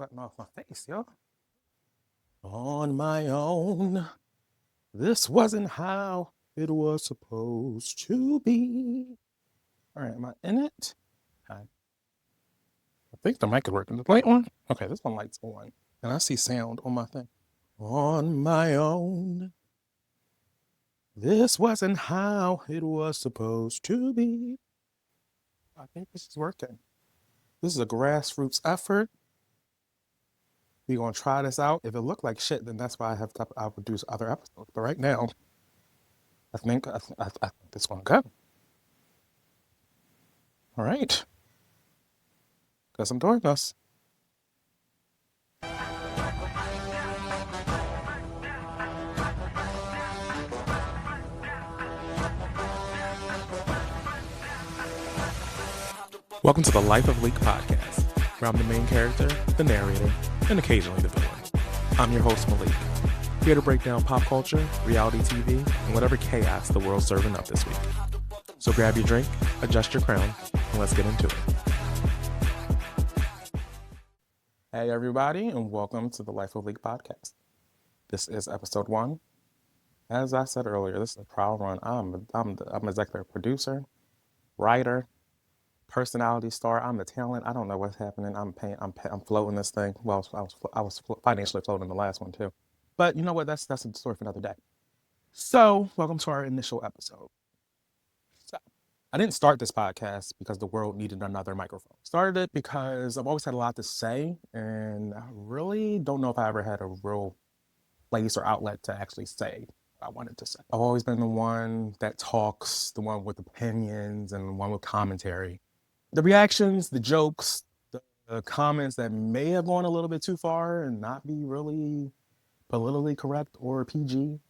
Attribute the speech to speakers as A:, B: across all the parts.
A: sweating off my face, yo. On my own. This wasn't how it was supposed to be. All right, am I in it? Okay. I think the mic is working. The light one? Okay, this one light's on. And I see sound on my thing. On my own. This wasn't how it was supposed to be. I think this is working. This is a grassroots effort. We're gonna try this out. If it looked like shit, then that's why I'll produce other episodes. But right now, I think this one go. All right. Guess I'm doing this. Welcome to the Life of Leek podcast, where I'm the main character, the narrator, and occasionally the villain. I'm your host, Malik, here to break down pop culture, reality TV, and whatever chaos the world's serving up this week. So grab your drink, adjust your crown, and let's get into it. Hey everybody, and welcome to the Life of Leek podcast. This is episode 1. As I said earlier, this is a trial run. I'm executive producer, writer, personality star. I'm the talent. I don't know what's happening. I'm floating this thing. Well, I was financially floating the last one too. But you know what? That's a story for another day. So, welcome to our initial episode. So, I didn't start this podcast because the world needed another microphone. Started it because I've always had a lot to say, and I really don't know if I ever had a real place or outlet to actually say what I wanted to say. I've always been the one that talks, the one with opinions, and the one with commentary. The reactions, the jokes, the comments that may have gone a little bit too far and not be really politically correct or PG.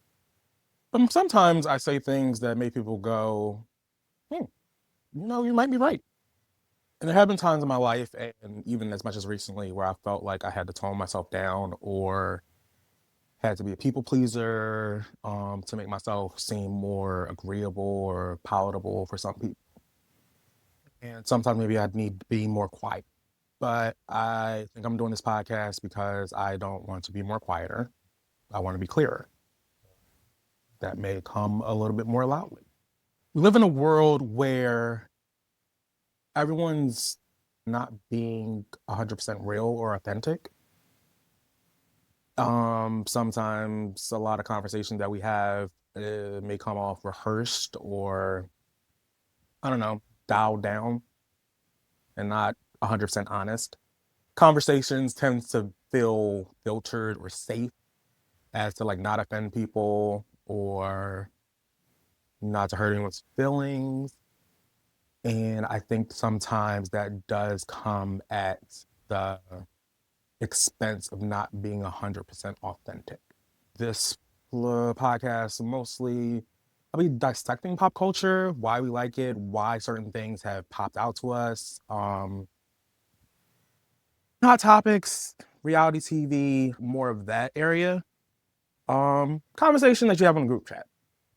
A: But sometimes I say things that make people go, you might be right. And there have been times in my life, and even as much as recently, where I felt like I had to tone myself down or had to be a people pleaser to make myself seem more agreeable or palatable for some people. And sometimes maybe I'd need to be more quiet. But I think I'm doing this podcast because I don't want to be more quieter. I want to be clearer. That may come a little bit more loudly. We live in a world where everyone's not being 100% real or authentic. Sometimes a lot of conversations that we have may come off rehearsed or, I don't know, dialed down and not 100% honest. Conversations tend to feel filtered or safe as to like not offend people or not to hurt anyone's feelings. And I think sometimes that does come at the expense of not being 100% authentic. This podcast mostly, I'll be dissecting pop culture, why we like it, why certain things have popped out to us. Hot topics, reality TV, more of that area. Conversation that you have in the group chat,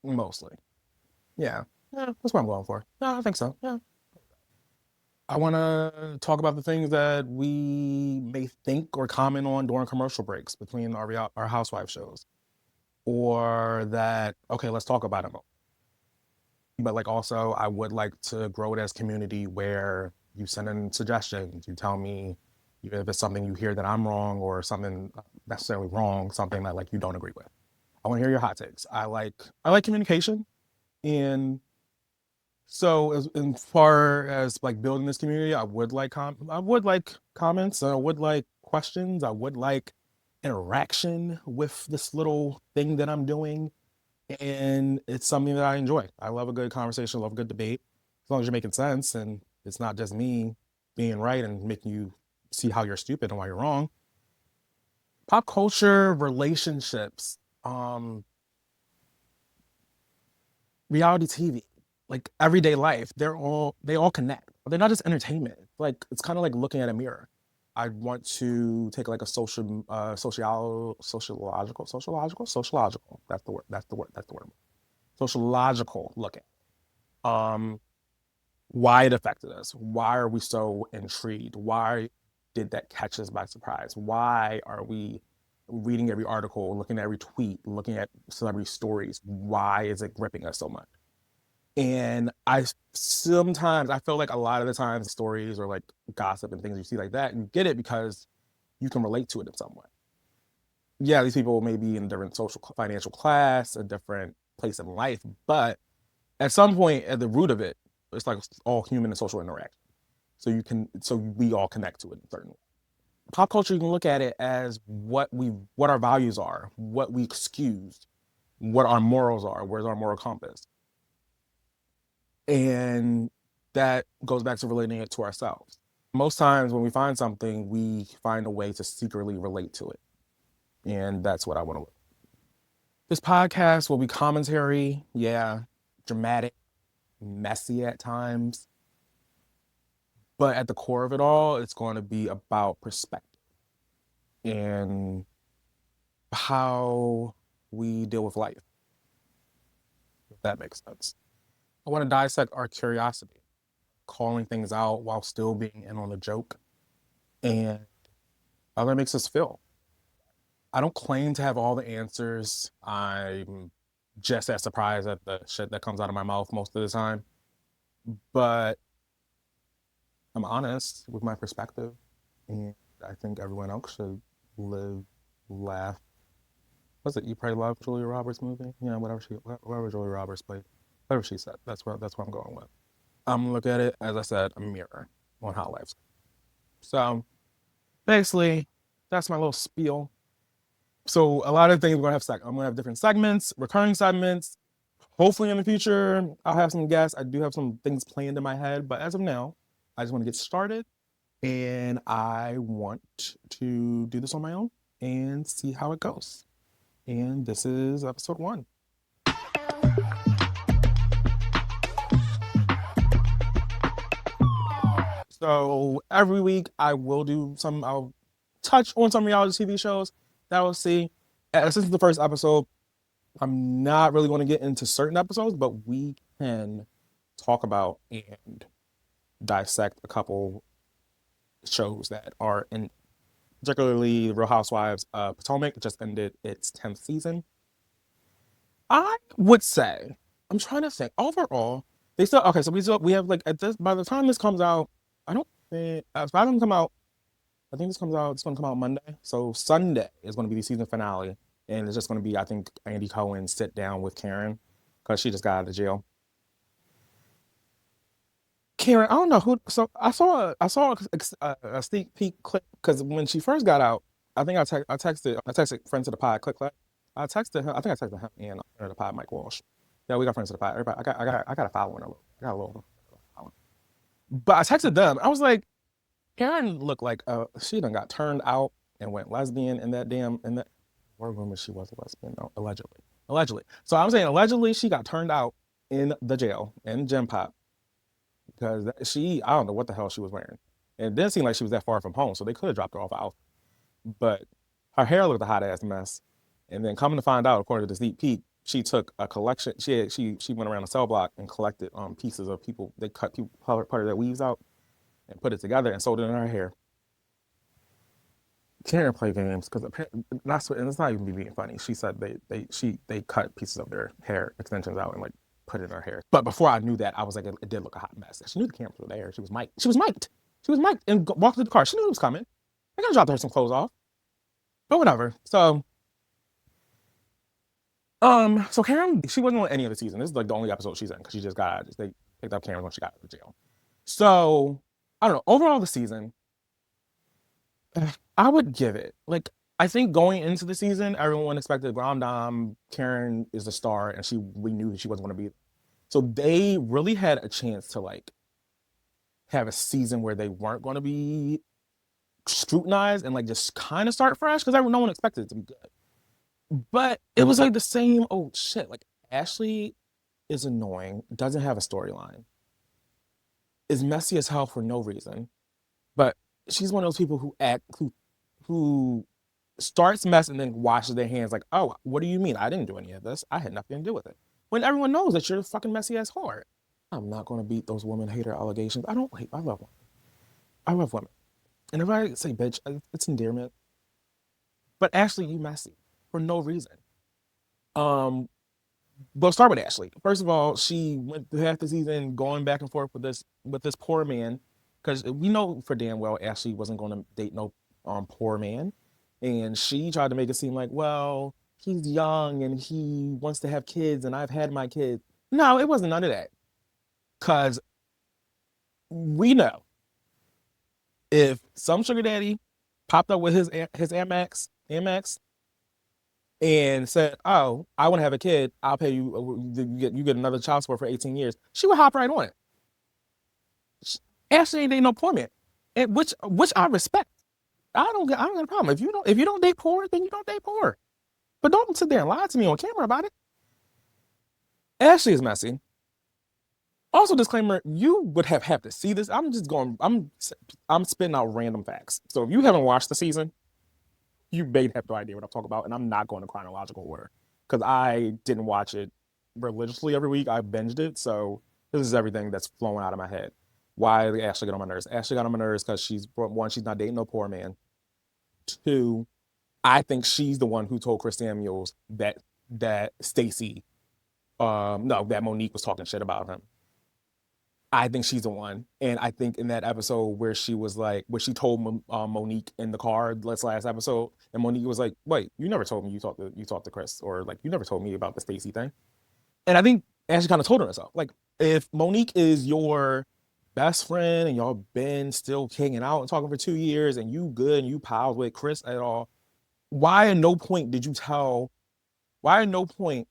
A: mostly. Yeah, that's what I'm going for. Yeah, I think so. Yeah. I want to talk about the things that we may think or comment on during commercial breaks between our housewife shows, or that let's talk about them. But like also, I would like to grow it as community where you send in suggestions, you tell me even if it's something you hear that I'm wrong or something necessarily wrong, something that like you don't agree with. I want to hear your hot takes. I like communication, and so as far as like building this community, I would like comments, I would like questions, I would like interaction with this little thing that I'm doing, and it's something that I enjoy. I love a good conversation, love a good debate, as long as you're making sense and it's not just me being right and making you see how you're stupid and why you're wrong. Pop culture, relationships, reality TV, like everyday life, they all connect. They're not just entertainment. Like it's kind of like looking at a mirror. I want to take like a sociological. That's the word. Sociological look at why it affected us. Why are we so intrigued? Why did that catch us by surprise? Why are we reading every article, looking at every tweet, looking at celebrity stories? Why is it gripping us so much? And sometimes I feel like a lot of the times stories or like gossip and things you see like that, you get it because you can relate to it in some way. Yeah, these people may be in a different social financial class, a different place in life, but at some point at the root of it, it's like all human and social interaction. So we all connect to it in a certain way. Pop culture, you can look at it as what our values are, what we excuse, what our morals are, where's our moral compass. And that goes back to relating it to ourselves. Most times when we find something, we find a way to secretly relate to it. And that's what I want to look. This podcast will be commentary, yeah, dramatic, messy at times. But at the core of it all, it's going to be about perspective and how we deal with life, if that makes sense. I want to dissect our curiosity, calling things out while still being in on the joke, and how that makes us feel. I don't claim to have all the answers. I'm just as surprised at the shit that comes out of my mouth most of the time. But I'm honest with my perspective. And I think everyone else should live, laugh. Was it You Pray Love, Julia Roberts movie? Yeah, whatever Julia Roberts played. Whatever she said. That's what I'm going with. I'm gonna look at it, as I said, a mirror on how life's. So basically, that's my little spiel. So a lot of things we're gonna have I'm gonna have different segments, recurring segments. Hopefully in the future, I'll have some guests. I do have some things planned in my head, but as of now, I just want to get started and I want to do this on my own and see how it goes. And this is episode 1. So every week I'll touch on some reality TV shows that I'll see. Since it's the first episode, I'm not really going to get into certain episodes, but we can talk about and dissect a couple shows that are in, particularly the Real Housewives of Potomac just ended its 10th season. I would say, I'm trying to think, overall, they still, okay, so we have like, by the time this comes out, I don't think, by the time come out, I think it's going to come out Monday. So Sunday is going to be the season finale. And it's just going to be, I think, Andy Cohen sit down with Karen because she just got out of jail. Karen, I don't know who. So I saw a sneak peek clip because when she first got out, I think I texted friends to the pod click. I texted him. I think I texted him and friend of the pod Mike Walsh. Yeah, we got friends to the pod. Everybody, I got a following. I got a little following. But I texted them. I was like, Karen looked like she done got turned out and went lesbian in that or rumor she was a lesbian. No, allegedly. So I'm saying allegedly she got turned out in the jail in Gem Pop because I don't know what the hell she was wearing. And it didn't seem like she was that far from home, so they could have dropped her off out. But her hair looked a hot ass mess. And then coming to find out, according to the sneak peek, she took a collection. She went around the cell block and collected pieces of people. They cut people part of their weaves out and put it together and sewed it in her hair. Karen play games because that's what, and it's not even me being funny. She said they cut pieces of their hair extensions out and like put it in her hair. But before I knew that, I was like, it did look a hot mess. She knew the cameras were there. She was mic'd. She was mic'd and walked to the car. She knew it was coming. I gotta drop her some clothes off. But whatever. So Karen, she wasn't on any of the season. This is like the only episode she's in because she just got they picked up Karen when she got out of jail. So I don't know. Overall, the season, I would give it like I think going into the season, everyone expected Grand Dame, Karen is the star, and we knew she wasn't going to be. So they really had a chance to like have a season where they weren't going to be scrutinized and like just kind of start fresh because no one expected it to be good. But it was like the same old shit. Like Ashley is annoying, doesn't have a storyline, is messy as hell for no reason. But she's one of those people who starts mess and then washes their hands like, oh, what do you mean? I didn't do any of this. I had nothing to do with it. When everyone knows that you're a fucking messy ass whore. I'm not going to beat those woman hater allegations. I love women. I love women. And everybody say bitch, it's endearment. But Ashley, you messy for no reason. Um, We'll start with Ashley. First of all, she went through half the season going back and forth with this poor man, because we know for damn well Ashley wasn't going to date no poor man, and she tried to make it seem like, well, he's young and he wants to have kids, and I've had my kids. No, it wasn't none of that. Cause we know if some sugar daddy popped up with his Amex and said, "Oh, I want to have a kid. I'll pay you. You get another child support for 18 years." She would hop right on it. Ashley ain't dating no poor man, and which I respect. I don't got a problem. If you don't date poor, then you don't date poor. But don't sit there and lie to me on camera about it. Ashley is messy. Also, disclaimer: you would have to see this. I'm spitting out random facts. So if you haven't watched the season, you may have no idea what I'm talking about, and I'm not going to chronological order because I didn't watch it religiously every week. I binged it, so this is everything that's flowing out of my head. Why did Ashley get on my nerves? Ashley got on my nerves because she's not dating no poor man. Two, I think she's the one who told Chris Samuels that Stacy, no, that Monique was talking shit about him. I think she's the one, and I think in that episode where she was like, where she told Monique in the car, this last episode, and Monique was like, "Wait, you never told me you talked to Chris, or like you never told me about the Stacy thing." And I think Ashley kind of told her herself, like, if Monique is your best friend and y'all been still hanging out and talking for 2 years, and you good and you pals with Chris at all, why at no point did you tell? Why at no point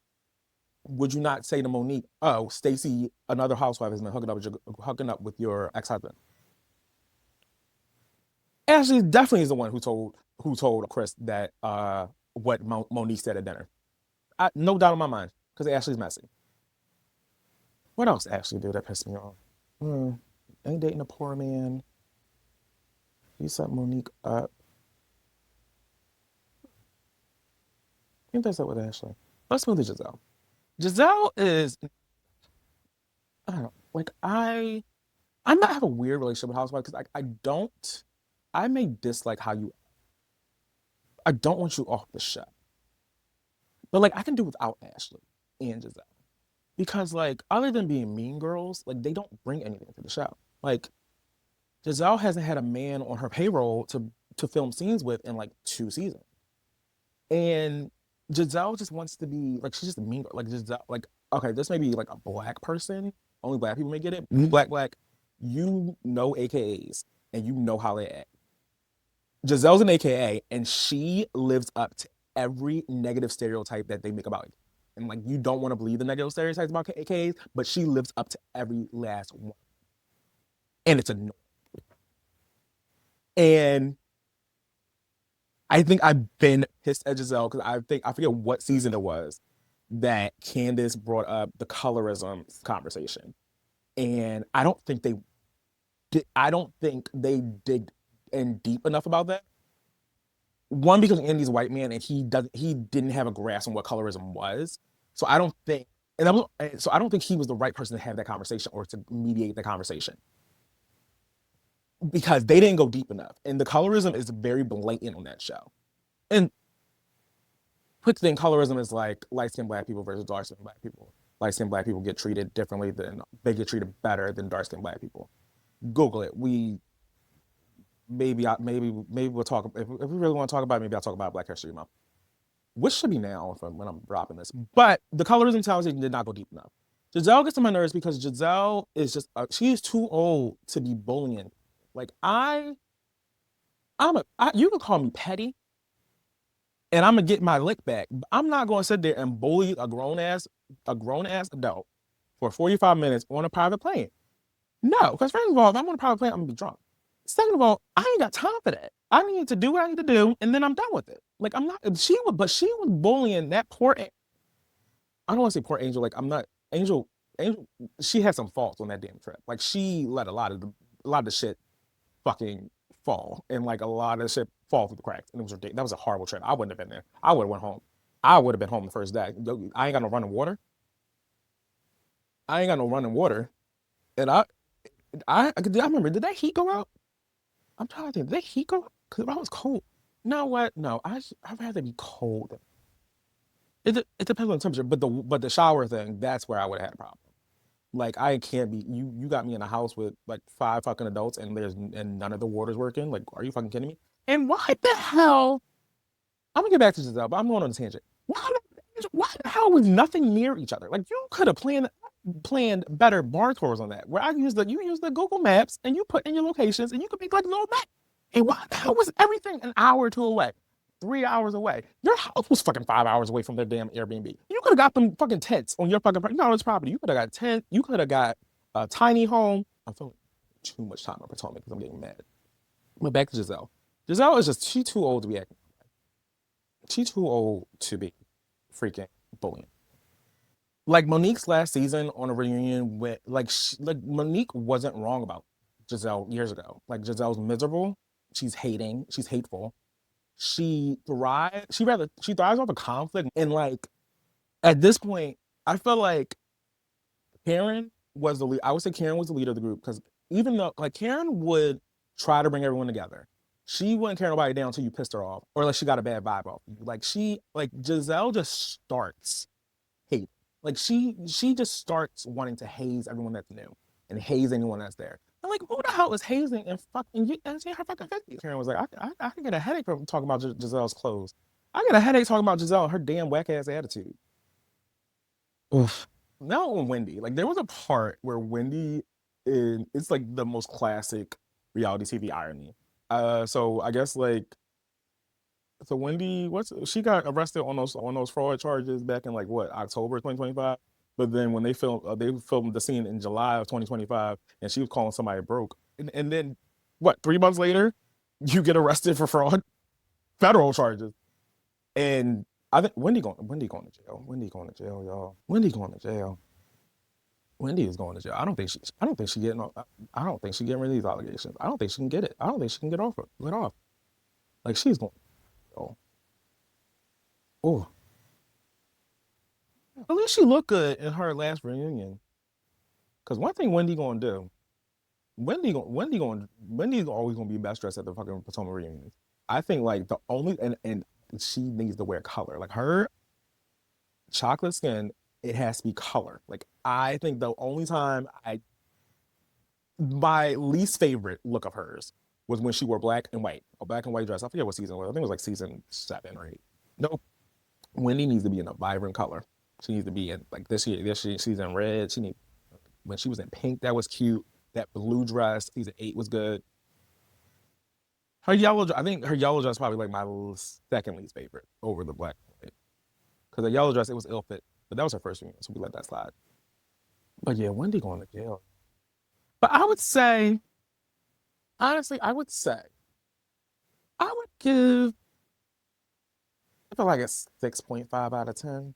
A: would you not say to Monique, "Oh, Stacy, another housewife, has been hooking up with your ex-husband"? Ashley definitely is the one who told Chris that what Monique said at dinner. No doubt in my mind, because Ashley's messy. What else Ashley do that pissed me off? Hmm. Ain't dating a poor man. You set Monique up. I think that's it with Ashley. Let's move to Giselle. Giselle is, I don't know, like I might have a weird relationship with Housewives because I don't, I may dislike how you, I don't want you off the show. But like I can do without Ashley and Giselle. Because like other than being mean girls, like they don't bring anything to the show. Like Giselle hasn't had a man on her payroll to film scenes with in like 2 seasons. And Giselle just wants to be like she's just a mean girl. Like Giselle, like okay, this may be like a black person. Only black people may get it. Black, you know AKAs and you know how they act. Giselle's an AKA and she lives up to every negative stereotype that they make about it. And like you don't want to believe the negative stereotypes about AKAs, but she lives up to every last one. And it's annoying. And I think I've been pissed at Giselle because I forget what season it was that Candace brought up the colorism conversation. And I don't think they dig in deep enough about that. One, because Andy's a white man and he didn't have a grasp on what colorism was. So I don't think and that was, so I don't think he was the right person to have that conversation or to mediate the conversation because they didn't go deep enough. And the colorism is very blatant on that show. And quick thing, colorism is like light skinned black people versus dark skinned black people. Light skinned black people get treated differently than they get treated better than dark skinned black people. Google it. Maybe we'll talk if we really want to talk about it, maybe I'll talk about Black History Month, which should be now when I'm dropping this. But the colorism conversation did not go deep enough. Giselle gets on my nerves because Giselle is just she is too old to be bullying. Like you can call me petty, and I'm gonna get my lick back. I'm not gonna sit there and bully a grown ass adult for 45 minutes on a private plane. No, because first of all, if I'm on a private plane, I'm gonna be drunk. Second of all, I ain't got time for that. I need to do what I need to do, and then I'm done with it. Like I'm not. She was bullying that poor. I don't want to say poor Angel. Like I'm not Angel. Angel. She had some faults on that damn trip. Like she let a lot of the shit fucking fall, and like a lot of shit fall through the cracks. And it was ridiculous. That was a horrible trip. I wouldn't have been there. I would have went home. I would have been home the first day. I ain't got no running water. I ain't got no running water, and I remember. Did that heat go out? I'm trying to think. Did heat go? Because I was cold. No, what? No, I'd rather be cold. It depends on the temperature, but the shower thing, that's where I would have had a problem. Like I can't be you got me in a house with like five fucking adults and none of the water's working. Like, are you fucking kidding me? And why the hell? I'm gonna get back to Giselle, but I'm going on a tangent. Why the hell was nothing near each other? Like you could have planned better bar tours on that. Where you use the Google Maps and you put in your locations and you could make like a little map. And why the hell was everything an hour or two away? 3 hours away. Your house was fucking 5 hours away from their damn Airbnb. You could have got them fucking tents on your fucking this property. You could have got tent. You could have got a tiny home. I'm feeling too much time on Potomac because I'm getting mad. But back to Giselle. Giselle is just she too old to be acting. She too old to be freaking bullying. Like Monique's last season on a reunion with like Monique wasn't wrong about Giselle years ago. Like Giselle's miserable. She's hating. She's hateful. She thrives off of conflict. And like at this point, I feel like Karen was the lead. I would say Karen was the leader of the group because even though like Karen would try to bring everyone together, she wouldn't carry nobody down until you pissed her off or like she got a bad vibe off you. Like Giselle just starts hate. Like she just starts wanting to haze everyone that's new and haze anyone that's there. I'm like, who the hell is hazing and fucking you and her fucking 50? Karen was like, I can get a headache from talking about Giselle's clothes. I get a headache talking about Giselle and her damn whack ass attitude. Oof. Now on Wendy, like there was a part where Wendy it's like the most classic reality TV irony. So I guess like so Wendy, what's she got arrested on those fraud charges back in like what October 2025. But then when they filmed the scene in July of 2025, and she was calling somebody broke, and then what 3 months later, you get arrested for fraud, federal charges, and I think Wendy going to jail. Wendy going to jail, y'all. Wendy going to jail. Wendy is going to jail. I don't think she getting. I don't think she getting rid of these allegations. I don't think she can get it. I don't think she can get off. Like she's going. Oh, oh. At least she looked good in her last reunion. Because one thing Wendy gonna do, Wendy's always gonna be best dressed at the fucking Potomac reunions. I think like the only and she needs to wear color. Like her chocolate skin, it has to be color. Like I think the only time I my least favorite look of hers was when she wore black and white, a black and white dress. I forget what season it was. I think it was like season 7 or 8. No, Wendy needs to be in a vibrant color. She needs to be in like she's in red. She need when she was in pink, that was cute. That blue dress, season 8 was good. I think her yellow dress probably like my second least favorite over the black and white. Because the yellow dress, it was ill fit, but that was her first reunion, so we let that slide. But yeah, Wendy going to jail. But I would say, honestly, I would give, I feel like a 6.5 out of 10.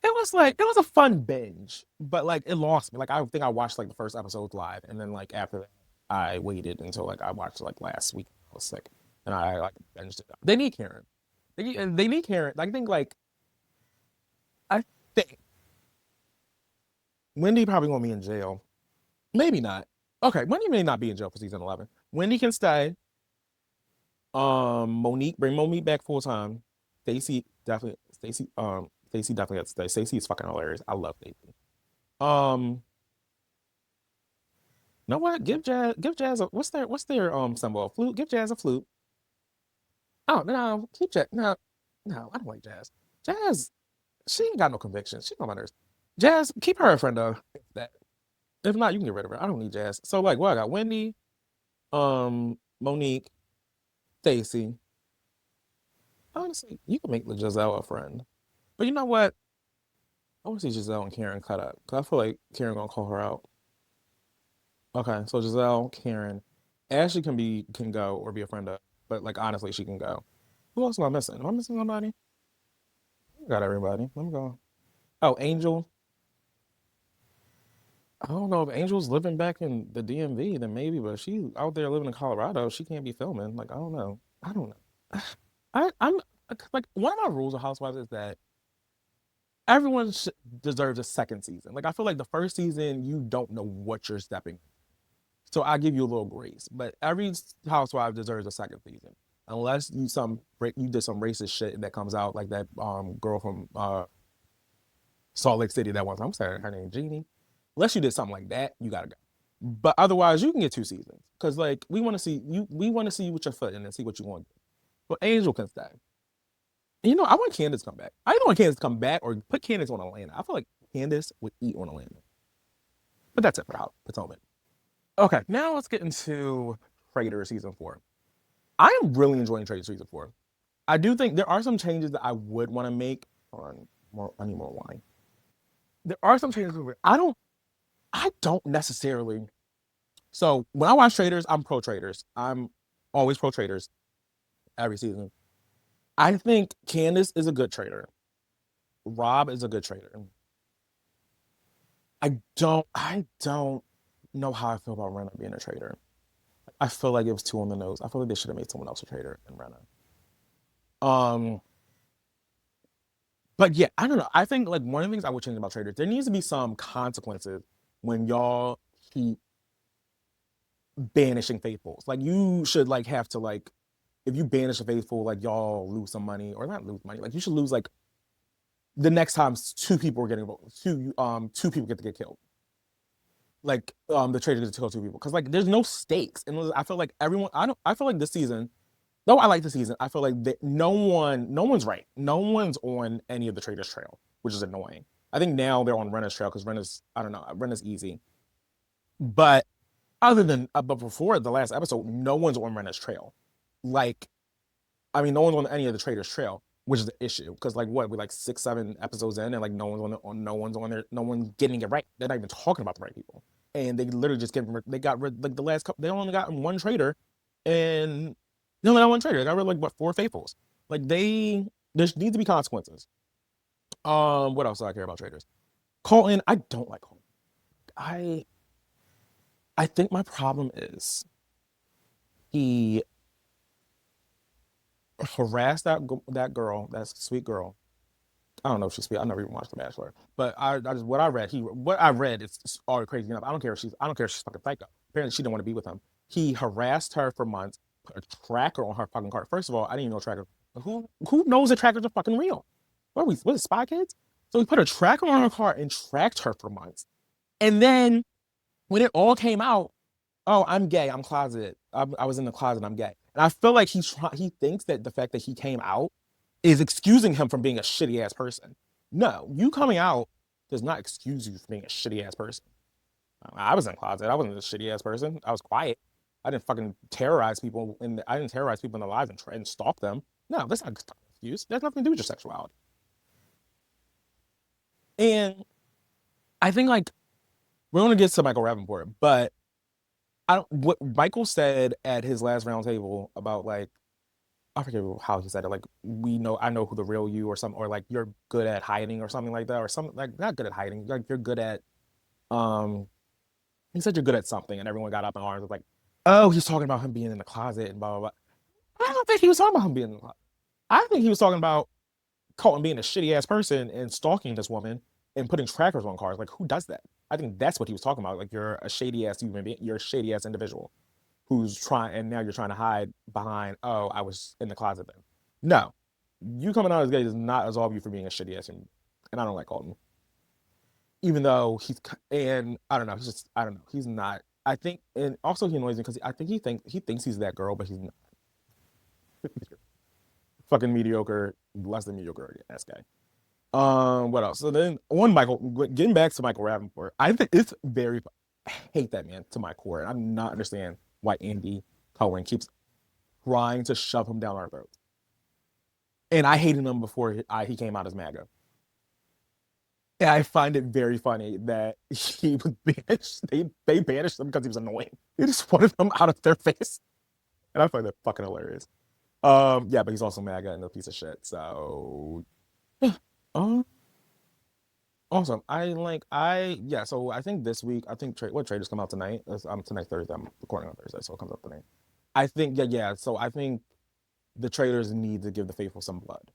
A: It was a fun binge, but like it lost me. Like I think I watched like the first episode live, and then like after that, I waited until like I watched like last week. I was sick, and I like binged it. They need Karen. They need Karen. I think Wendy probably gonna be in jail. Maybe not. Okay, Wendy may not be in jail for season 11. Wendy can stay. Bring Monique back full time. Stacey definitely has to stay. Stacey is fucking hilarious. I love Stacey. Um, know what? Give Jazz a what's their symbol? A flute. Give Jazz a flute. Oh no, keep Jazz. No, no, I don't like Jazz. Jazz, she ain't got no conviction. She don't matters. Jazz, keep her a friend of that. If not, you can get rid of her. I don't need Jazz. So like, what I got? Wendy, Monique, Stacey. Honestly, you can make Giselle a friend. But you know what? I want to see Giselle and Karen cut up because I feel like Karen gonna call her out. Okay, so Giselle, Karen, Ashley can go or be a friend of, but like honestly, she can go. Who else am I missing? Am I missing somebody? I got everybody. Let me go. Oh, Angel. I don't know if Angel's living back in the DMV, then maybe, but if she out there living in Colorado, she can't be filming. Like I don't know. I don't know. I'm like one of my rules of Housewives is that everyone deserves a second season. Like I feel like the first season you don't know what you're stepping. So I give you a little grace. But every housewife deserves a second season. Unless you did some racist shit that comes out like that girl from Salt Lake City that one time. I'm sorry, her name Jeannie. Unless you did something like that, you gotta go. But otherwise, you can get 2 seasons because like we want to see you. We want to see you with your foot in and see what you want. But Angel can stay. And, I want Candace to come back. I don't want Candace to come back or put Candace on Atlanta. I feel like Candace would eat on Atlanta. But that's it for Potomac. Okay, now let's get into Traitors season 4. I am really enjoying Traitors season 4. I do think there are some changes that I would want to make. Hold on, I need more wine. There are some changes where I don't necessarily. So when I watch Traitors, I'm pro Traitors. I'm always pro Traitors every season. I think Candace is a good traitor. Rob is a good traitor. I don't know how I feel about Renna being a traitor. I feel like it was too on the nose. I feel like they should have made someone else a traitor than Renna. Um, but yeah, I don't know. I think like one of the things I would change about traitors, there needs to be some consequences when y'all keep banishing faithfuls. Like you should like have to like if you banish a faithful, like y'all lose some money or not lose money. Like you should lose like the next time 2 people are getting two people get to get killed. Like the traitor gets to kill 2 people because like there's no stakes and I feel like everyone I feel like this season. Though I like the season, I feel like no one's right. No one's on any of the traitors trail, which is annoying. I think now they're on Renna's trail because Renna's I don't know Renna's easy. But but before the last episode, no one's on Renna's trail. Like I mean, no one's on any of the traitors trail, which is the issue. Because like what, we're like 6, 7 episodes in, and like no one's no one's on there, no one's getting it right. They're not even talking about the right people, and they literally just they got rid like the last couple. They only got one traitor, and they only got one traitor. They got rid of like what 4 faithfuls. Like there needs to be consequences. What else do I care about traitors? Colton, I don't like Colton. I I think my problem is he harassed that girl, that sweet girl. I don't know if she's sweet. I never even watched The Bachelor, but I just what I read is all crazy enough. I don't care if she's fucking psycho. Apparently, she didn't want to be with him. He harassed her for months, put a tracker on her fucking car. First of all, I didn't even know tracker. Who knows that trackers are fucking real? What is Spy Kids? So he put a tracker on her car and tracked her for months. And then when it all came out, oh, I'm gay. I'm closeted. I was in the closet. I'm gay. And I feel like he thinks that the fact that he came out is excusing him from being a shitty ass person. No, you coming out does not excuse you from being a shitty ass person. I was in the closet. I wasn't a shitty ass person. I was quiet. I didn't fucking terrorize people, and I didn't terrorize people in their lives and try and stalk them. No, that's not an excuse. That has nothing to do with your sexuality. And I think like we're gonna get to Michael Rappaport, but I don't. What Michael said at his last round table about like I forget how he said it. Like I know who the real you or something, or like you're good at hiding or something like that, or something like not good at hiding. Like you're good at. Um, he said you're good at something, and everyone got up in arms. Was like, oh, he's talking about him being in the closet and blah blah blah. I don't think he was talking about him being in the closet. I think he was talking about Colton being a shitty ass person and stalking this woman and putting trackers on cars. Like who does that? I think that's what he was talking about. Like you're a shady ass human being. You're a shady ass individual who's trying, and now you're trying to hide behind, oh, I was in the closet then. No, you coming out as gay does not absolve you for being a shitty ass human. And I don't like Colton, even though and I don't know, I don't know, he's not. I think, and also he annoys me because I think he thinks he's that girl, but he's not. Fucking mediocre, less than mediocre ass guy. What else? So then on Michael, getting back to Michael Rappaport, I think it's very. I hate that man to my core, and I do not understand why Andy Cohen keeps trying to shove him down our throats. And I hated him before he came out as MAGA. And I find it very funny that he was banished. They banished him because he was annoying. They just wanted him out of their face. And I find that fucking hilarious. Yeah, but he's also MAGA and a piece of shit. So yeah. Um, awesome. Yeah, so I think this week, I think what trailers come out tonight? Tonight Thursday. I'm recording on Thursday, so it comes out tonight. I think, yeah. So I think the traitors need to give the faithful some blood.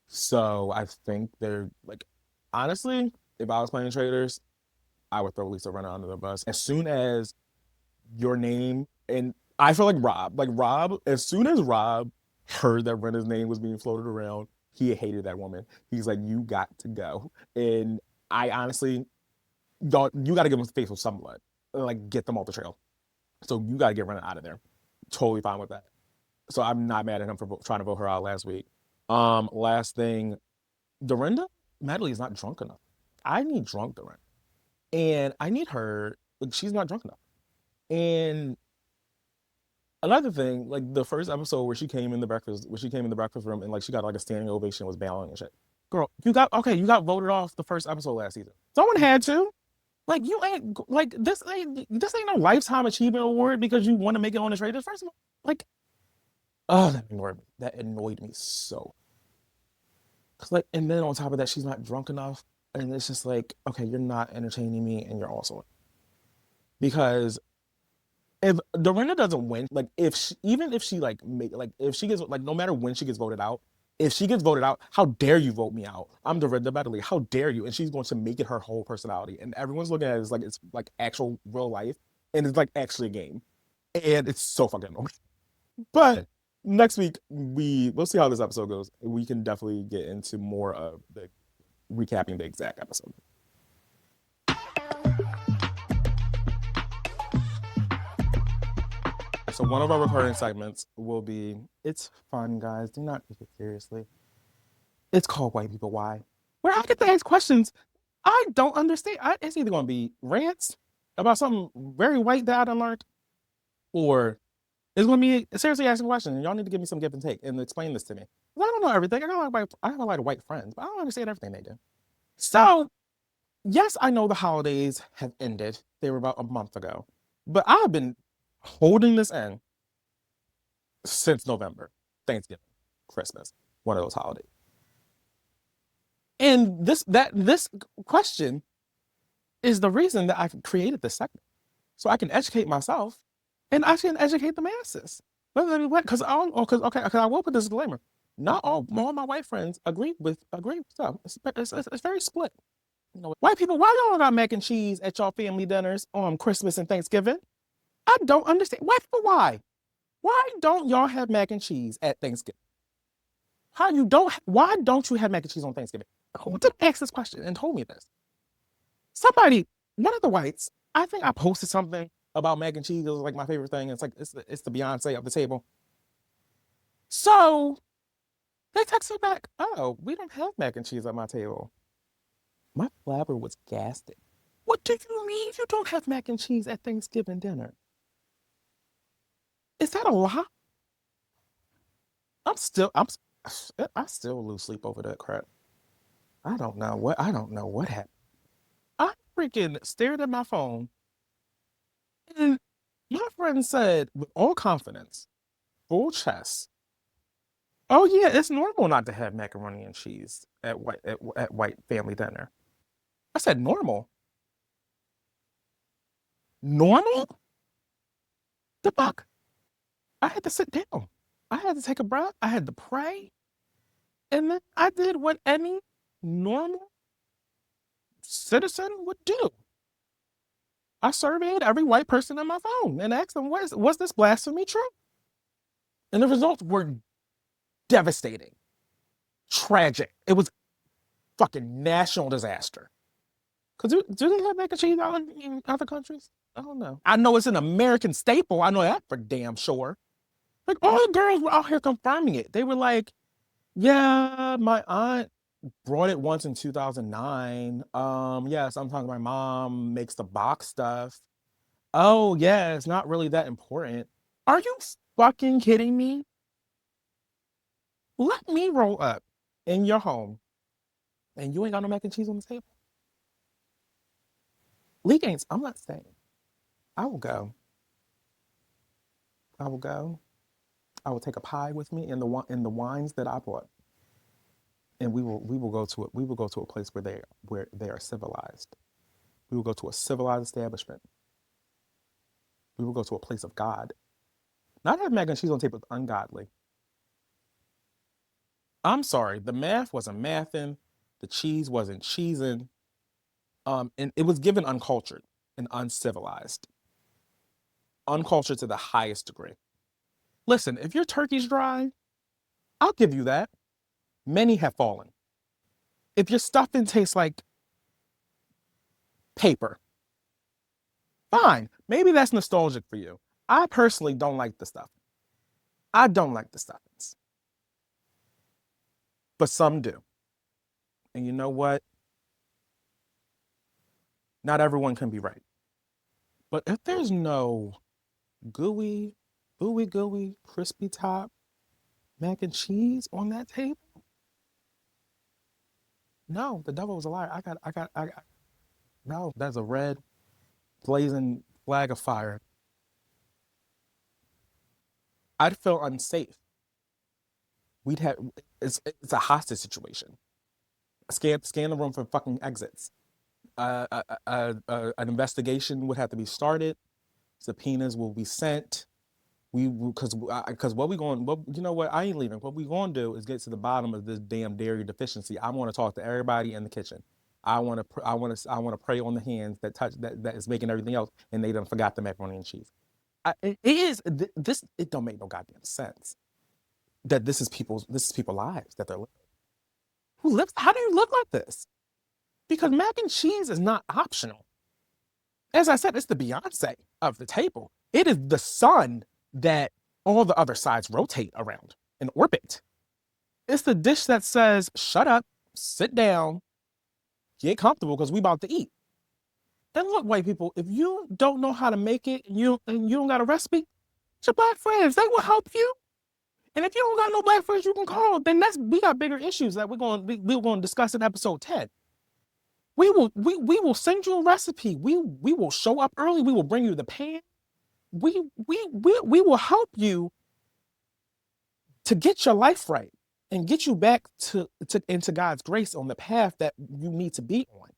A: So I think they're like, honestly, if I was playing traitors, I would throw Lisa Rinna under the bus as soon as your name, and I feel like Rob, as soon as Rob heard that Brenda's name was being floated around, he hated that woman. He's like, you got to go. And I honestly, y'all, you got to give them face with some blood. Like, get them off the trail. So you got to get Brenda out of there. Totally fine with that. So I'm not mad at him for trying to vote her out last week. Last thing, Dorinda Medley is not drunk enough. I need drunk Dorinda, and I need her. Like, she's not drunk enough. And another thing, like the first episode where she came in the breakfast room and like she got like a standing ovation, was bowing and shit. Girl, you got voted off the first episode last season. Someone had to. Like, you ain't like this ain't no lifetime achievement award because you want to make it on the Traitors. First of all, like, oh, that annoyed me so. Cause like, and then on top of that, she's not drunk enough, and it's just like, okay, you're not entertaining me, and you're also, because if Dorinda doesn't win, like if she, even if she like make like if she gets like no matter when she gets voted out, if she gets voted out, how dare you vote me out? I'm Dorinda Medley. How dare you? And she's going to make it her whole personality, and everyone's looking at it as like it's like actual real life, and it's like actually a game, and it's so fucking annoying. But next week we'll see how this episode goes. We can definitely get into more of the recapping the exact episode. So one of our recurring segments will be, it's fun, guys. Do not take it seriously. It's called White People Why, where I get to ask questions I don't understand. It's either going to be rants about something very white that I done learned, or it's going to be seriously asking questions. And y'all need to give me some give and take and explain this to me. I don't know everything. I have a lot of white friends, but I don't understand everything they do. So, yes, I know the holidays have ended. They were about a month ago. But I've been holding this in since November. Thanksgiving, Christmas, one of those holidays. And this question is the reason that I created this segment. So I can educate myself and I can educate the masses. Because I will put this disclaimer. Not all my white friends agree with stuff. It's very split. You know, white people, why y'all got mac and cheese at y'all family dinners on Christmas and Thanksgiving? I don't understand. White people, why? Why don't y'all have mac and cheese at Thanksgiving? Why don't you have mac and cheese on Thanksgiving? Who did ask this question and told me this? Somebody, one of the whites, I think I posted something about mac and cheese. It was like my favorite thing. It's like it's the Beyonce of the table. So they texted back, oh, we don't have mac and cheese at my table. My flabber was gasping. What do you mean you don't have mac and cheese at Thanksgiving dinner? Is that a lie? I still lose sleep over that crap. I don't know what happened. I freaking stared at my phone, and my friend said with all confidence, full chest, oh yeah, it's normal not to have macaroni and cheese at white family dinner. I said, normal? Normal? The fuck? I had to sit down. I had to take a breath. I had to pray. And then I did what any normal citizen would do. I surveyed every white person on my phone and asked them, was this blasphemy true? And the results were devastating, tragic. It was fucking national disaster. Because do they have mac and cheese out in other countries? I don't know. I know it's an American staple. I know that for damn sure. Like, all the girls were out here confirming it. They were like, yeah, my aunt brought it once in 2009. Yeah, sometimes my mom makes the box stuff. Oh, yeah, it's not really that important. Are you fucking kidding me? Let me roll up in your home and you ain't got no mac and cheese on the table. Leek ain't, I'm not staying. I will go. I will go. I will take a pie with me and the wines that I bought. And we will go to it. We will go to a place where they are civilized. We will go to a civilized establishment. We will go to a place of God. Not have mac and cheese on the table is ungodly. I'm sorry, the math wasn't mathing, the cheese wasn't cheesing, and it was given uncultured and uncivilized. Uncultured to the highest degree. Listen, if your turkey's dry, I'll give you that. Many have fallen. If your stuffing tastes like paper, fine. Maybe that's nostalgic for you. I personally don't like the stuff. I don't like the stuffings. But some do. And you know what? Not everyone can be right. But if there's no gooey, gooey, crispy top mac and cheese on that table, no, the devil was a liar. No, that's a red blazing flag of fire. I'd feel unsafe. We'd have it's a hostage situation. Scan the room for fucking exits. An investigation would have to be started. Subpoenas will be sent. We because what we going what you know what I ain't leaving. What we going to do is get to the bottom of this damn dairy deficiency. I want to talk to everybody in the kitchen. I want to pray on the hands that touch that is making everything else, and they done forgot the macaroni and cheese. It is this. It don't make no goddamn sense that this is people's lives that they're living. Who lives? How do you live like this? Because mac and cheese is not optional. As I said, it's the Beyonce of the table. It is the sun that all the other sides rotate around and orbit. It's the dish that says, shut up, sit down, get comfortable because we about to eat. And look, white people, if you don't know how to make it and you don't got a recipe, it's your black friends. They will help you. And if you don't got no black friends you can call, then we got bigger issues that we're going to discuss in episode 10. We will send you a recipe. We will show up early. We will bring you the pan. We will help you to get your life right and get you back into God's grace on the path that you need to be on.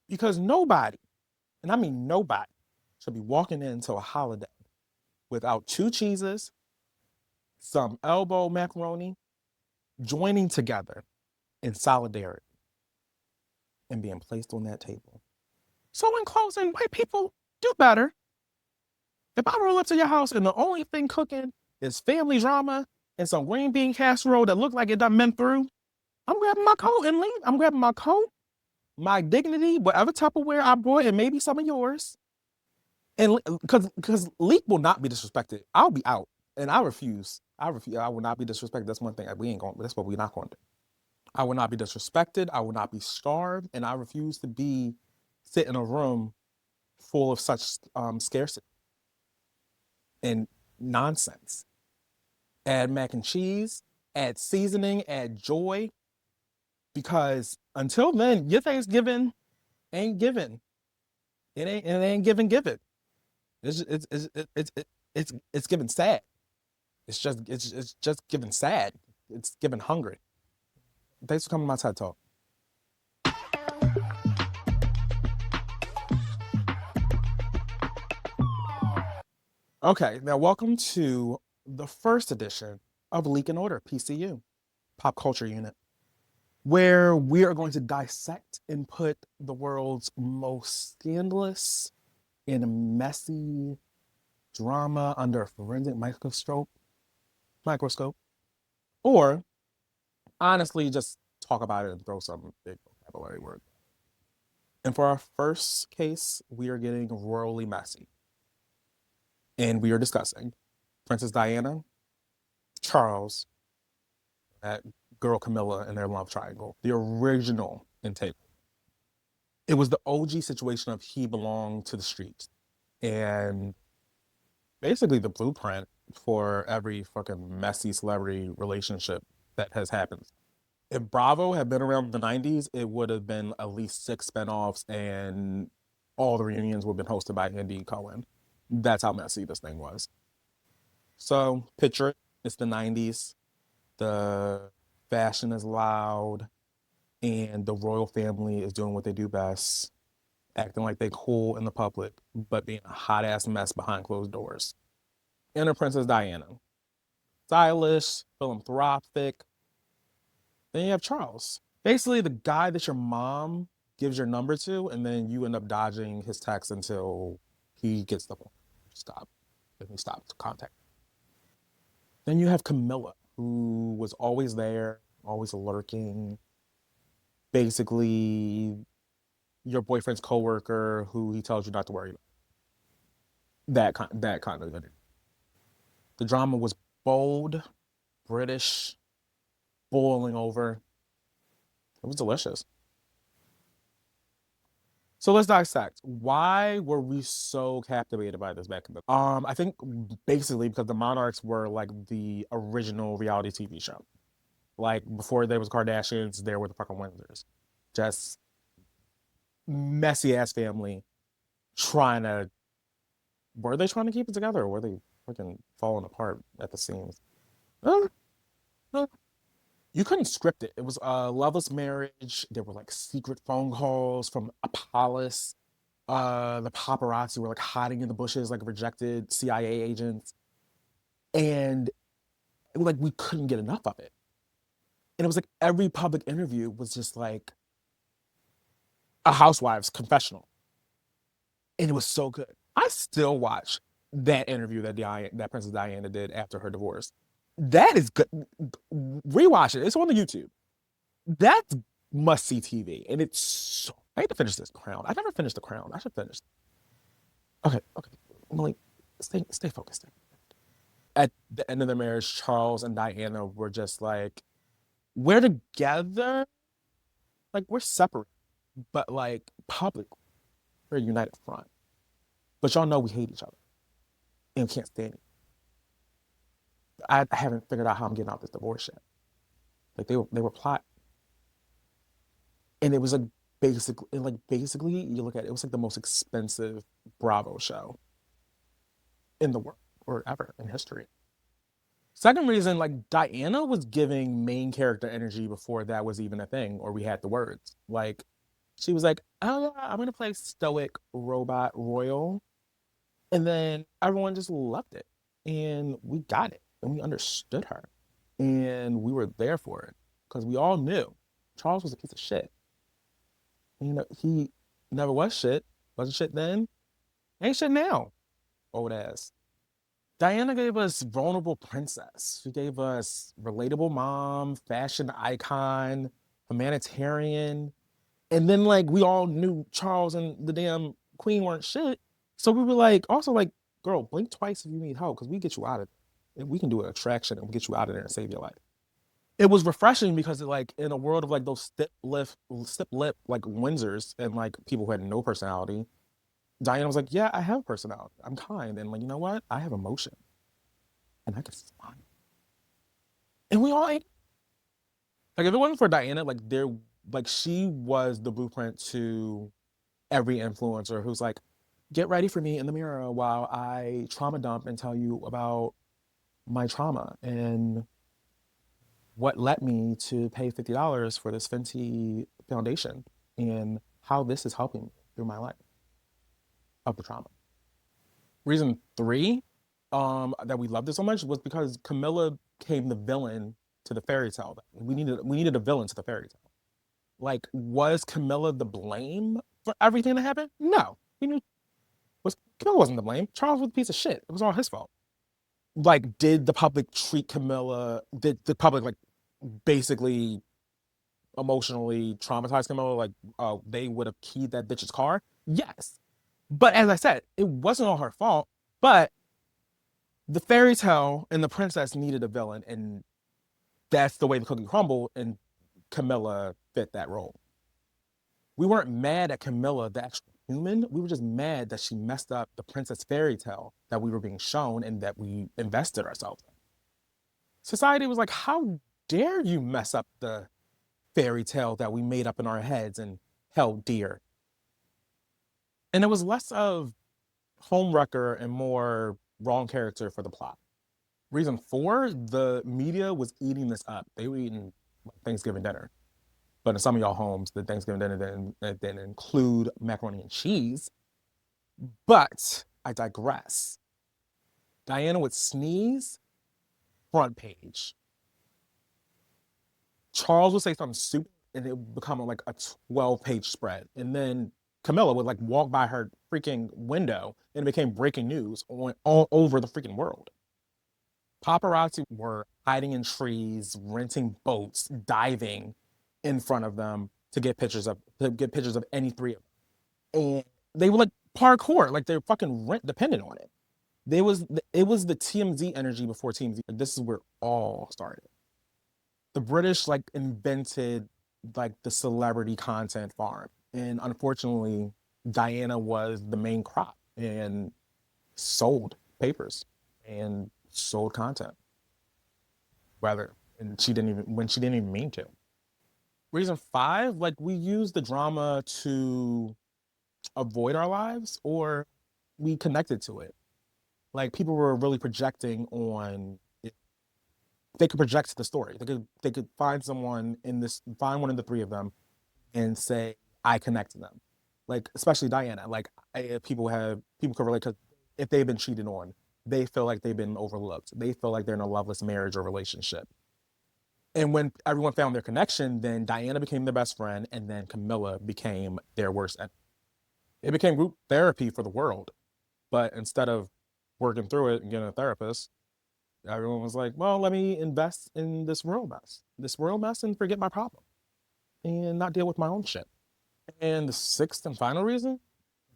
A: Because nobody, and I mean nobody, should be walking into a holiday without 2 cheeses, some elbow macaroni, joining together in solidarity and being placed on that table. So in closing, white people, do better. If I roll up to your house and the only thing cooking is family drama and some green bean casserole that look like it done been through, I'm grabbing my coat and leave. I'm grabbing my coat, my dignity, whatever Tupperware I brought, and maybe some of yours. And because Leek will not be disrespected. I'll be out. And I refuse. I will not be disrespected. That's one thing we ain't going. That's what we're not going to do. I will not be disrespected. I will not be starved, and I refuse to sit in a room full of such scarcity and nonsense. Add mac and cheese, add seasoning, add joy, because until then, your Thanksgiving ain't given. It ain't given. It's given sad. It's just given sad. It's given hungry. Thanks for coming to my TED Talk. Okay, now welcome to the first edition of Leek and Order, PCU, Pop Culture Unit, where we are going to dissect and put the world's most scandalous and messy drama under a forensic microscope, or honestly just talk about it and throw some big vocabulary words. And for our first case, we are getting royally messy. And we are discussing Princess Diana, Charles, that girl Camilla, and their love triangle, the original entanglement. It was the OG situation of he belonged to the streets. And basically the blueprint for every fucking messy celebrity relationship that has happened. If Bravo had been around in the 90s, it would have been at least 6 spinoffs and all the reunions would have been hosted by Andy Cohen. That's how messy this thing was. So picture it. It's the 90s. The fashion is loud and the royal family is doing what they do best, acting like they cool in the public, but being a hot ass mess behind closed doors. Enter Princess Diana. Stylish, philanthropic. Then you have Charles. Basically the guy that your mom gives your number to, and then you end up dodging his text until he gets the phone. stop. Let me stop contact. Then you have Camilla, who was always there, always lurking. Basically, your boyfriend's coworker who he tells you not to worry about. That kind of thing. The drama was bold, British, boiling over. It was delicious. So let's dissect. Why were we so captivated by this back in the I think basically because the Monarchs were like the original reality TV show. Like before there was Kardashians, there were the fucking Windsors. Just messy ass family trying to were they trying to keep it together or were they fucking falling apart at the seams? Uh, uh, you couldn't script it. It was a loveless marriage. There were like secret phone calls from Apollos. The paparazzi were like hiding in the bushes like rejected CIA agents. And like we couldn't get enough of it. And it was like every public interview was just like a housewife's confessional. And it was so good. I still watch that interview that Princess Diana did after her divorce. That is good. Rewatch it. It's on the YouTube. That's must see TV, and it's so. I need to finish this Crown. I never finished the Crown. I should finish. Okay, okay. Emily, stay focused. At the end of the marriage, Charles and Diana were just like, we're together, like we're separate, but like public, we're a united front. But y'all know we hate each other and can't stand it. I haven't figured out how I'm getting out this divorce yet. Like they were plot, and it was like basically you look at it, it was like the most expensive Bravo show in the world or ever in history. Second reason, like Diana was giving main character energy before that was even a thing, or we had the words. Like she was like, "Oh yeah, I'm gonna play stoic robot royal," and then everyone just loved it, and we got it, and we understood her, and we were there for it because we all knew Charles was a piece of shit. And, you know, he never was shit, wasn't shit then, ain't shit now, old ass. Diana gave us vulnerable princess. She gave us relatable mom, fashion icon, humanitarian. And then like we all knew Charles and the damn queen weren't shit. So we were like, also like, girl, blink twice if you need help, because we get you out of it. We can do an attraction and we'll get you out of there and save your life. It was refreshing because like in a world of like those stiff lip like Windsors and like people who had no personality, Diana was like, yeah, I have personality. I'm kind. And like, you know what? I have emotion and I can smile. And we all ate. Like if it wasn't for Diana, like there like she was the blueprint to every influencer who's like, get ready for me in the mirror while I trauma dump and tell you about my trauma and what led me to pay $50 for this Fenty foundation and how this is helping me through my life of the trauma. Reason three, that we loved it so much was because Camilla came the villain to the fairy tale. We needed a villain to the fairy tale. Like, was Camilla the blame for everything that happened? No. We knew was Camilla wasn't the blame. Charles was a piece of shit. It was all his fault. Like, did the public treat Camilla? Did the public like basically emotionally traumatize Camilla? Like, they would have keyed that bitch's car? Yes. But as I said, it wasn't all her fault. But the fairy tale and the princess needed a villain, and that's the way the cookie crumbled, and Camilla fit that role. We weren't mad at Camilla, the actual human. We were just mad that she messed up the princess fairy tale that we were being shown and that we invested ourselves in. Society was like, how dare you mess up the fairy tale that we made up in our heads and held dear? And it was less of homewrecker and more wrong character for the plot. Reason four, the media was eating this up. They were eating Thanksgiving dinner. But in some of y'all homes, the Thanksgiving dinner didn't include macaroni and cheese. But I digress. Diana would sneeze, front page. Charles would say something stupid, and it would become like a 12-page spread. And then Camilla would like walk by her freaking window and it became breaking news on all over the freaking world. Paparazzi were hiding in trees, renting boats, diving in front of them to get pictures of any three of them. And they were like parkour, like they're fucking rent dependent on it. It was the TMZ energy before TMZ. This is where it all started. The British like invented like the celebrity content farm. And unfortunately, Diana was the main crop and sold papers and sold content. Rather, and she didn't even mean to. Reason five, like we use the drama to avoid our lives or we connected to it. Like people were really projecting on it. They could project the story. They could find someone in this, find one of the three of them and say, I connect to them. Like, especially Diana. Like, people could relate because if they've been cheated on, they feel like they've been overlooked. They feel like they're in a loveless marriage or relationship. And when everyone found their connection, then Diana became their best friend, and then Camilla became their worst enemy. It became group therapy for the world. But instead of working through it and getting a therapist, everyone was like, well, let me invest in this world mess, and forget my problem and not deal with my own shit. And the sixth and final reason,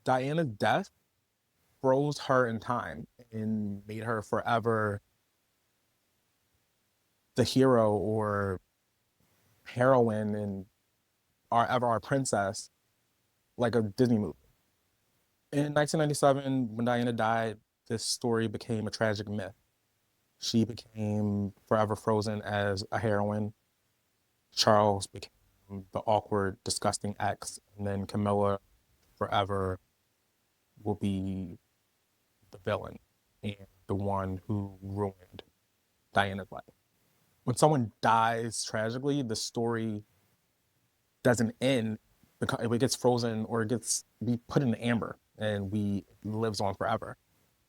A: Diana's death froze her in time and made her forever the hero or heroine and our princess, like a Disney movie. In 1997, when Diana died, this story became a tragic myth. She became forever frozen as a heroine. Charles became the awkward, disgusting ex, and then Camilla forever will be the villain and the one who ruined Diana's life. When someone dies tragically, the story doesn't end because it gets frozen or it gets be put in amber and it lives on forever.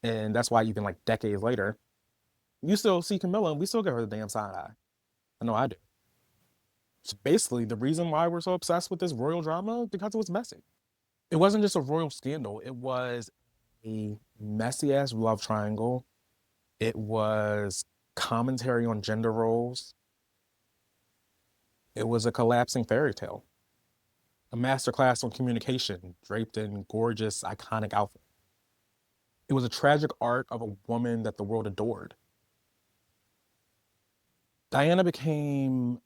A: And that's why even like decades later, you still see Camilla and we still give her the damn side eye. I know I do. So basically, the reason why we're so obsessed with this royal drama is because it was messy. It wasn't just a royal scandal. It was a messy ass love triangle. It was commentary on gender roles. It was a collapsing fairy tale. A masterclass on communication draped in gorgeous, iconic outfits. It was a tragic art of a woman that the world adored. Diana became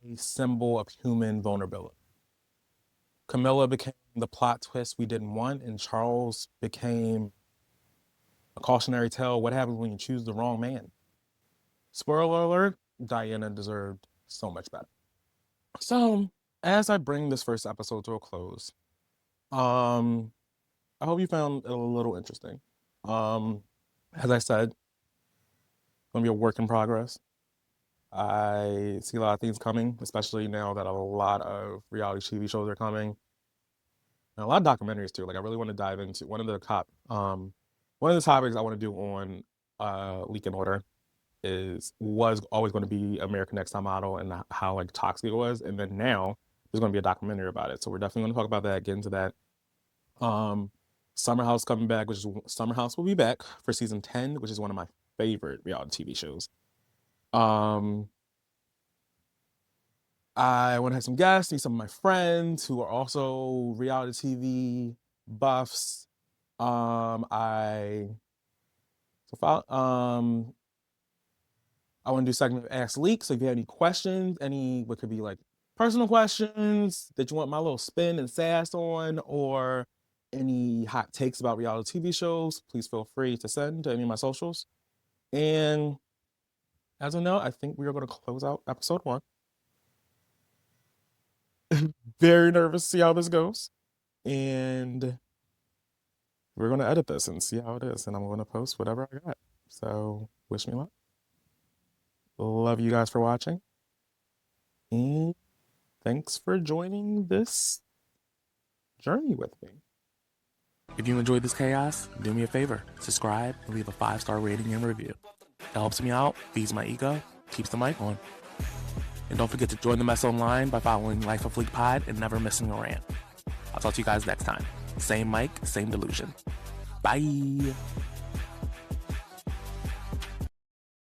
A: a symbol of human vulnerability. Camilla became the plot twist we didn't want, and Charles became a cautionary tale. What happens when you choose the wrong man? Spoiler alert, Diana deserved so much better. So, as I bring this first episode to a close, I hope you found it a little interesting. As I said, it's gonna be a work in progress. I see a lot of things coming, especially now that a lot of reality TV shows are coming. And a lot of documentaries too. Like I really want to dive into one of the topics I want to do on Leek and Order was always going to be American Next Top Model and how like toxic it was. And then now there's going to be a documentary about it. So we're definitely going to talk about that, get into that. Summer House coming back, Summer House will be back for season 10, which is one of my favorite reality TV shows. I want to have some guests, meet some of my friends who are also reality TV buffs. I want to do segment of Ask Leek. So if you have any questions, what could be like personal questions that you want my little spin and sass on, or any hot takes about reality TV shows, please feel free to send to any of my socials. And as a note, I think we are going to close out episode 1. Very nervous to see how this goes. And we're going to edit this and see how it is. And I'm going to post whatever I got. So wish me luck. Love you guys for watching. And thanks for joining this journey with me. If you enjoyed this chaos, do me a favor. Subscribe and leave a 5-star rating and review. It helps me out, feeds my ego, keeps the mic on. And don't forget to join the mess online by following Life of Leek Pod and never missing a rant. I'll talk to you guys next time. Same mic, same delusion. Bye.